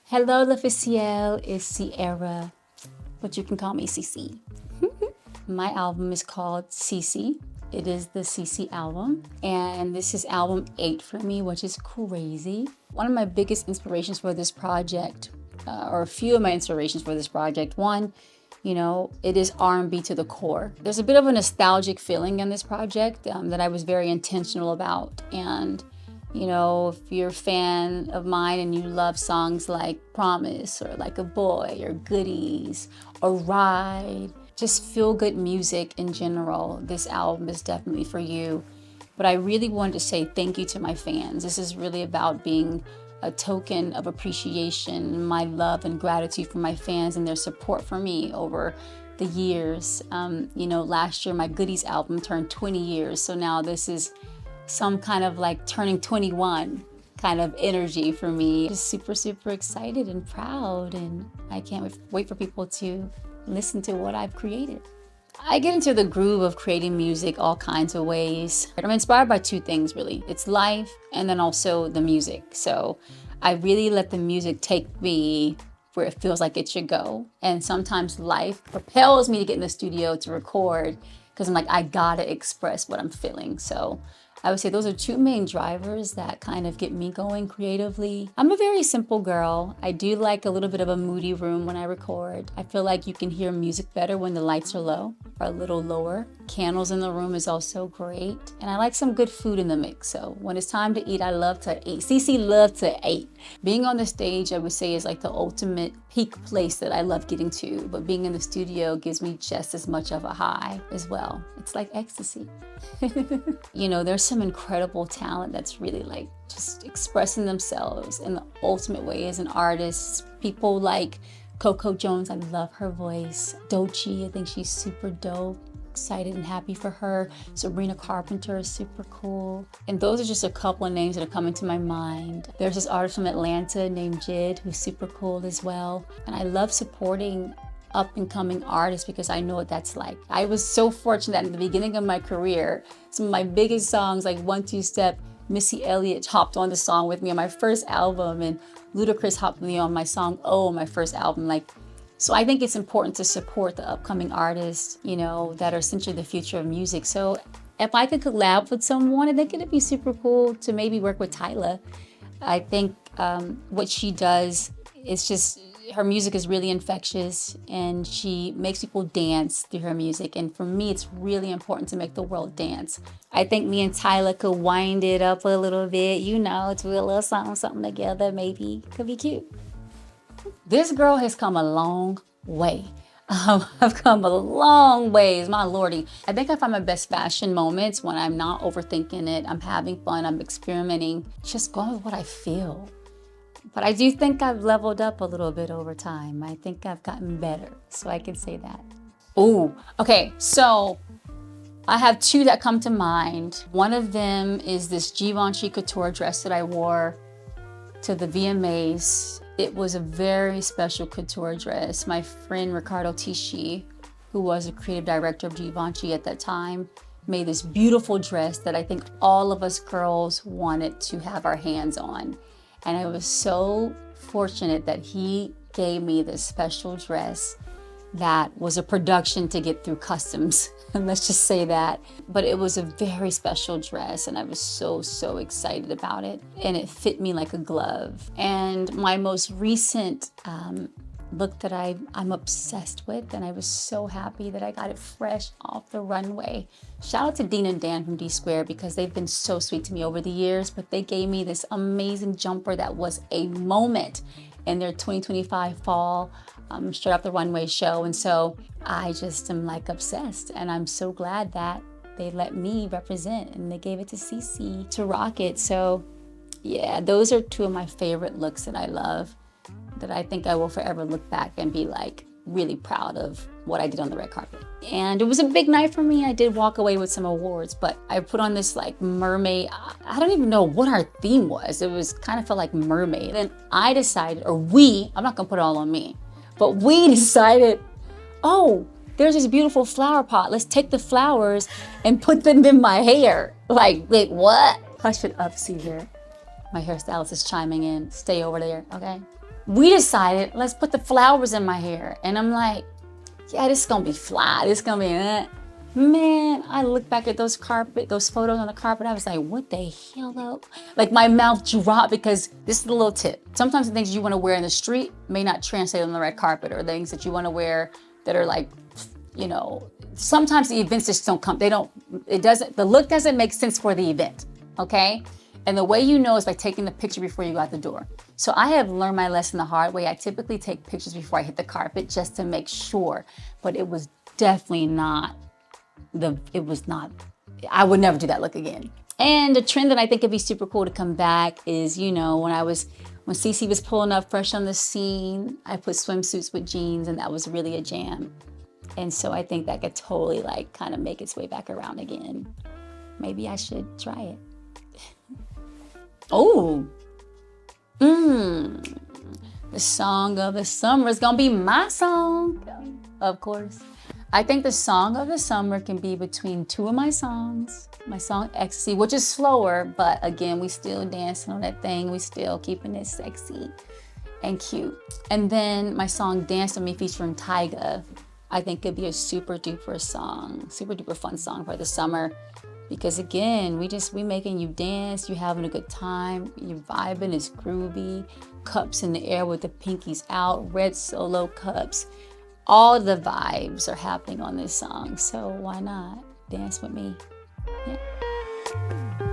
Hello, l'officiel, it's Ciara, but you can call me CC. My album is called CiCi. It is the CiCi album, and this is album 8 for me, which is crazy. One of my biggest inspirations for this project, or a few of my inspirations for this project, one, it is R&B to the core. There's a bit of a nostalgic feeling in this project that I was very intentional about, and if you're a fan of mine and you love songs like Promise or Like a Boy or Goodies or Ride, just feel good music in general, this album is definitely for you. But I really wanted to say thank you to my fans. This is really about being a token of appreciation, my love and gratitude for my fans and their support for me over the years. Last year my Goodies album turned 20 years, so now this is some kind of like turning 21 kind of energy for me. Just super, super excited and proud, and I can't wait for people to listen to what I've created. I get into the groove of creating music all kinds of ways. I'm inspired by two things really. It's life and then also the music. So I really let the music take me where it feels like it should go. And sometimes life propels me to get in the studio to record because I'm like, I gotta express what I'm feeling. So I would say those are two main drivers that kind of get me going creatively. I'm a very simple girl. I do like a little bit of a moody room when I record. I feel like you can hear music better when the lights are low or a little lower. Candles in the room is also great. And I like some good food in the mix. So when it's time to eat, I love to eat. CiCi loves to eat. Being on the stage, I would say, is like the ultimate peak place that I love getting to. But being in the studio gives me just as much of a high as well. It's like ecstasy. There's some incredible talent that's really like just expressing themselves in the ultimate way as an artist. People like Coco Jones, I love her voice. Doechii, I think she's super dope. Excited and happy for her. Sabrina Carpenter is super cool. And those are just a couple of names that are coming to my mind. There's this artist from Atlanta named Jid who's super cool as well. And I love supporting up and coming artists because I know what that's like. I was so fortunate that in the beginning of my career, some of my biggest songs like 1-2 Step, Missy Elliott hopped on the song with me on my first album, and Ludacris hopped with me on my song Oh, my first album. So I think it's important to support the upcoming artists, that are essentially the future of music. So if I could collab with someone, I think it'd be super cool to maybe work with Tyla. I think what she does is just, her music is really infectious and she makes people dance through her music. And for me, it's really important to make the world dance. I think me and Tyla could wind it up a little bit, do a little something together, maybe. Could be cute. This girl has come a long way. I've come a long ways, my lordy. I think I find my best fashion moments when I'm not overthinking it, I'm having fun, I'm experimenting, just going with what I feel. But I do think I've leveled up a little bit over time. I think I've gotten better, so I can say that. Ooh, okay, so I have two that come to mind. One of them is this Givenchy couture dress that I wore to the VMAs. It was a very special couture dress. My friend Doechii, who was a creative director of Givenchy at that time, made this beautiful dress that I think all of us girls wanted to have our hands on. And I was so fortunate that he gave me this special dress that was a production to get through customs. And let's just say that. But it was a very special dress and I was so, so excited about it. And it fit me like a glove. And my most recent look that I'm obsessed with, and I was so happy that I got it fresh off the runway. Shout out to Dean and Dan from D Squared because they've been so sweet to me over the years, but they gave me this amazing jumper that was a moment in their 2025 fall straight off the runway show. And so I just am like obsessed, and I'm so glad that they let me represent and they gave it to CiCi to rock it. So yeah, those are two of my favorite looks that I love, that I think I will forever look back and be like really proud of what I did on the red carpet. And it was a big night for me. I did walk away with some awards, but I put on this like mermaid, I don't even know what our theme was. It was kind of felt like mermaid. And I decided, or we, I'm not gonna put it all on me, but we decided, oh, there's this beautiful flower pot. Let's take the flowers and put them in my hair. Like, wait, what? Hush it up, see here. My hairstylist is chiming in. Stay over there, okay? we decided, let's put the flowers in my hair. And I'm like, yeah, this is gonna be fly. This is gonna be, Man, I look back at those photos on the carpet. I was like, what the hell though? Like my mouth dropped because this is the little tip. Sometimes the things you want to wear in the street may not translate on the red carpet, or things that you want to wear that are like, you know, sometimes the events just don't come. The look doesn't make sense for the event. Okay. And the way you know is by taking the picture before you go out the door. So I have learned my lesson the hard way. I typically take pictures before I hit the carpet just to make sure, but it was definitely not I would never do that look again. And the trend that I think would be super cool to come back is, you know, when CiCi was pulling up fresh on the scene, I put swimsuits with jeans, and that was really a jam. And so I think that could totally like kind of make its way back around again. Maybe I should try it. Oh, the song of the summer is gonna be my song, of course. I think the song of the summer can be between two of my songs. My song Ecstasy, which is slower, but again, we still dancing on that thing. We still keeping it sexy and cute. And then my song Dance With Me featuring Tyla, I think could be a super duper fun song for the summer. Because again, we making you dance, you having a good time, you vibing, it's groovy, cups in the air with the pinkies out, red solo cups. All the vibes are happening on this song, so why not dance with me? Yeah.